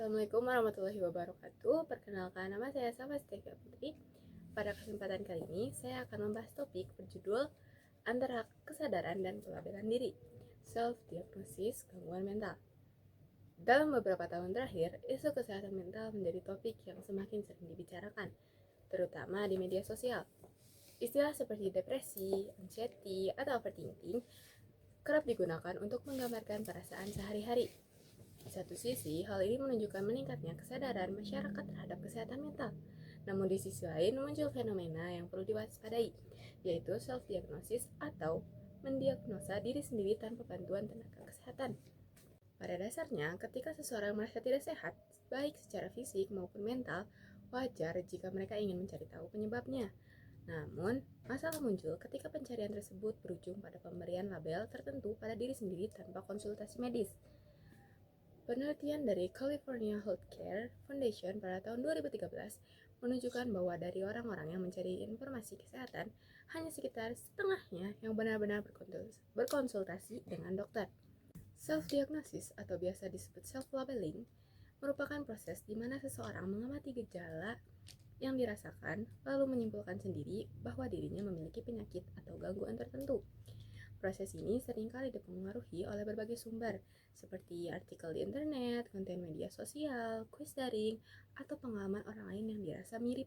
Assalamualaikum warahmatullahi wabarakatuh. Perkenalkan, nama saya Safastika Putri. Pada kesempatan kali ini, saya akan membahas topik berjudul antara kesadaran dan pelabelan diri, self-diagnosis gangguan mental. Dalam beberapa tahun terakhir, isu kesehatan mental menjadi topik yang semakin sering dibicarakan, terutama di media sosial. Istilah seperti depresi, anxiety, atau overthinking kerap digunakan untuk menggambarkan perasaan sehari-hari. Di satu sisi, hal ini menunjukkan meningkatnya kesadaran masyarakat terhadap kesehatan mental. Namun di sisi lain muncul fenomena yang perlu diwaspadai, yaitu self-diagnosis atau mendiagnosa diri sendiri tanpa bantuan tenaga kesehatan. Pada dasarnya, ketika seseorang merasa tidak sehat, baik secara fisik maupun mental, wajar jika mereka ingin mencari tahu penyebabnya. Namun, masalah muncul ketika pencarian tersebut berujung pada pemberian label tertentu pada diri sendiri tanpa konsultasi medis. Penelitian dari California Healthcare Foundation pada tahun 2013 menunjukkan bahwa dari orang-orang yang mencari informasi kesehatan, hanya sekitar setengahnya yang benar-benar berkonsultasi dengan dokter. Self-diagnosis atau biasa disebut self-labeling merupakan proses di mana seseorang mengamati gejala yang dirasakan lalu menyimpulkan sendiri bahwa dirinya memiliki penyakit atau gangguan tertentu. Proses ini seringkali dipengaruhi oleh berbagai sumber, seperti artikel di internet, konten media sosial, kuis daring, atau pengalaman orang lain yang dirasa mirip.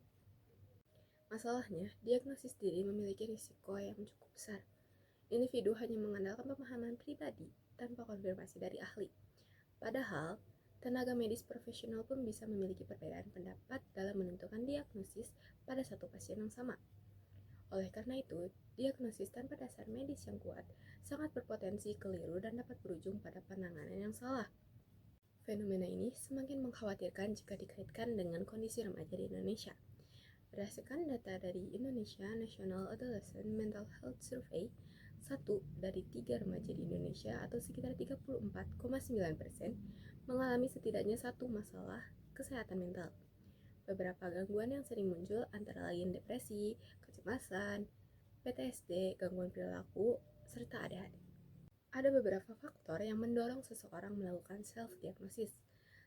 Masalahnya, diagnosis diri memiliki risiko yang cukup besar. Individu hanya mengandalkan pemahaman pribadi tanpa konfirmasi dari ahli. Padahal, tenaga medis profesional pun bisa memiliki perbedaan pendapat dalam menentukan diagnosis pada satu pasien yang sama. Oleh karena itu, diagnosis tanpa dasar medis yang kuat sangat berpotensi keliru dan dapat berujung pada penanganan yang salah. Fenomena ini semakin mengkhawatirkan jika dikaitkan dengan kondisi remaja di Indonesia. Berdasarkan data dari Indonesia National Adolescent Mental Health Survey, 1 dari 3 remaja di Indonesia atau sekitar 34,9% mengalami setidaknya satu masalah kesehatan mental. Beberapa gangguan yang sering muncul antara lain depresi, kecemasan, PTSD, gangguan perilaku, serta ADHD. Ada beberapa faktor yang mendorong seseorang melakukan self-diagnosis,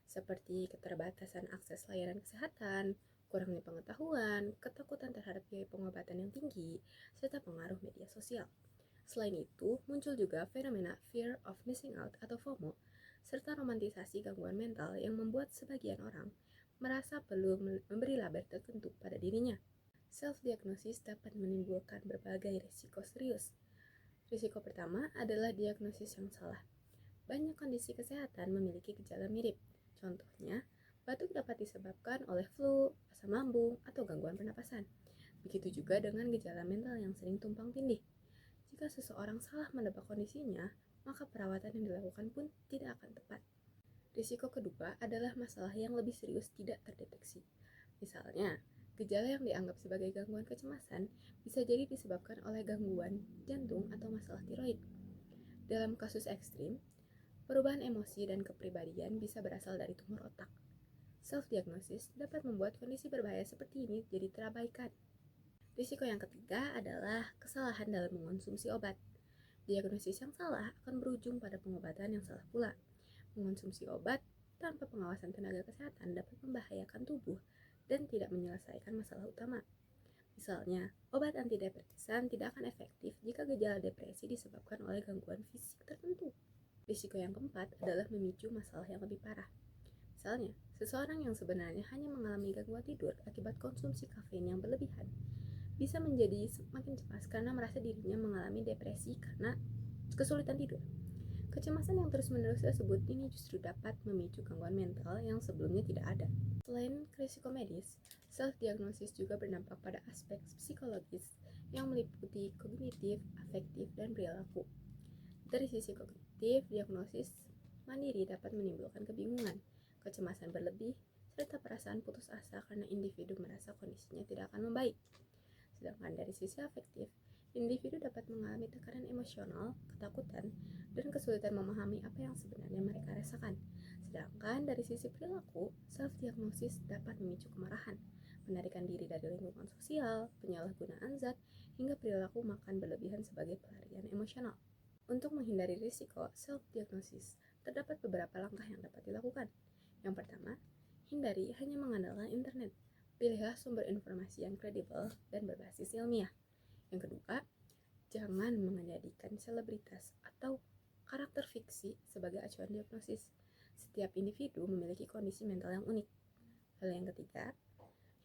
seperti keterbatasan akses layanan kesehatan, kurangnya pengetahuan, ketakutan terhadap biaya pengobatan yang tinggi, serta pengaruh media sosial. Selain itu, muncul juga fenomena fear of missing out atau FOMO, serta romantisasi gangguan mental yang membuat sebagian orang merasa perlu memberi label tertentu pada dirinya. Self-diagnosis dapat menimbulkan berbagai risiko serius. Risiko pertama adalah diagnosis yang salah. Banyak kondisi kesehatan memiliki gejala mirip. Contohnya, batuk dapat disebabkan oleh flu, asam lambung, atau gangguan pernapasan. Begitu juga dengan gejala mental yang sering tumpang tindih. Jika seseorang salah menebak kondisinya, maka perawatan yang dilakukan pun tidak akan tepat. Risiko kedua adalah masalah yang lebih serius tidak terdeteksi. Misalnya, gejala yang dianggap sebagai gangguan kecemasan bisa jadi disebabkan oleh gangguan jantung atau masalah tiroid. Dalam kasus ekstrim, perubahan emosi dan kepribadian bisa berasal dari tumor otak. Self-diagnosis dapat membuat kondisi berbahaya seperti ini jadi terabaikan. Risiko yang ketiga adalah kesalahan dalam mengonsumsi obat. Diagnosis yang salah akan berujung pada pengobatan yang salah pula. Mengonsumsi obat tanpa pengawasan tenaga kesehatan dapat membahayakan tubuh dan tidak menyelesaikan masalah utama. Misalnya, obat antidepresan tidak akan efektif jika gejala depresi disebabkan oleh gangguan fisik tertentu. Risiko yang keempat adalah memicu masalah yang lebih parah. Misalnya, seseorang yang sebenarnya hanya mengalami gangguan tidur akibat konsumsi kafein yang berlebihan bisa menjadi semakin cemas karena merasa dirinya mengalami depresi karena kesulitan tidur. Kecemasan yang terus-menerus tersebut ini justru dapat memicu gangguan mental yang sebelumnya tidak ada. Selain risiko medis, self-diagnosis juga berdampak pada aspek psikologis yang meliputi kognitif, afektif, dan perilaku. Dari sisi kognitif, diagnosis mandiri dapat menimbulkan kebingungan, kecemasan berlebih, serta perasaan putus asa karena individu merasa kondisinya tidak akan membaik. Sedangkan dari sisi afektif, individu dapat mengalami tekanan emosional, ketakutan, dan kesulitan memahami apa yang sebenarnya mereka rasakan. Sedangkan dari sisi perilaku, self-diagnosis dapat memicu kemarahan, penarikan diri dari lingkungan sosial, penyalahgunaan zat, hingga perilaku makan berlebihan sebagai pelarian emosional. Untuk menghindari risiko self-diagnosis, terdapat beberapa langkah yang dapat dilakukan. Yang pertama, hindari hanya mengandalkan internet. Pilihlah sumber informasi yang kredibel dan berbasis ilmiah. Yang kedua, jangan menjadikan selebritas atau karakter fiksi sebagai acuan diagnosis. Setiap individu memiliki kondisi mental yang unik. Lalu yang ketiga,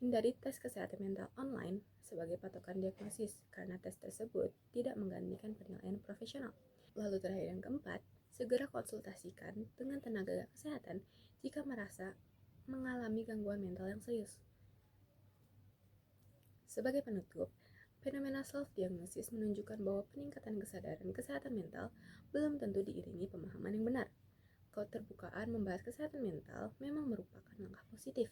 hindari tes kesehatan mental online sebagai patokan diagnosis karena tes tersebut tidak menggantikan penilaian profesional. Lalu terakhir yang keempat, segera konsultasikan dengan tenaga kesehatan jika merasa mengalami gangguan mental yang serius. Sebagai penutup, fenomena self-diagnosis menunjukkan bahwa peningkatan kesadaran kesehatan mental belum tentu diiringi pemahaman yang benar. Keterbukaan membahas kesehatan mental memang merupakan langkah positif.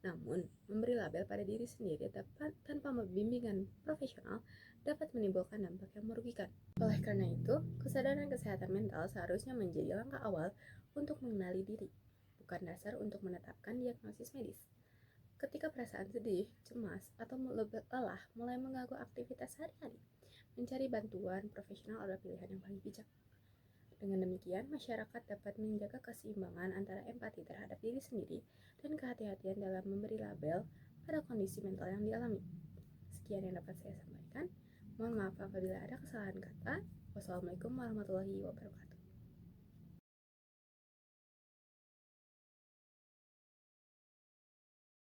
Namun, memberi label pada diri sendiri tanpa bimbingan profesional dapat menimbulkan dampak yang merugikan. Oleh karena itu, kesadaran kesehatan mental seharusnya menjadi langkah awal untuk mengenali diri, bukan dasar untuk menetapkan diagnosis medis. Ketika perasaan sedih, cemas, atau lelah mulai mengganggu aktivitas sehari-hari, mencari bantuan profesional adalah pilihan yang paling bijak. Dengan demikian, masyarakat dapat menjaga keseimbangan antara empati terhadap diri sendiri dan kehati-hatian dalam memberi label pada kondisi mental yang dialami. Sekian yang dapat saya sampaikan. Mohon maaf apabila ada kesalahan kata. Wassalamualaikum warahmatullahi wabarakatuh.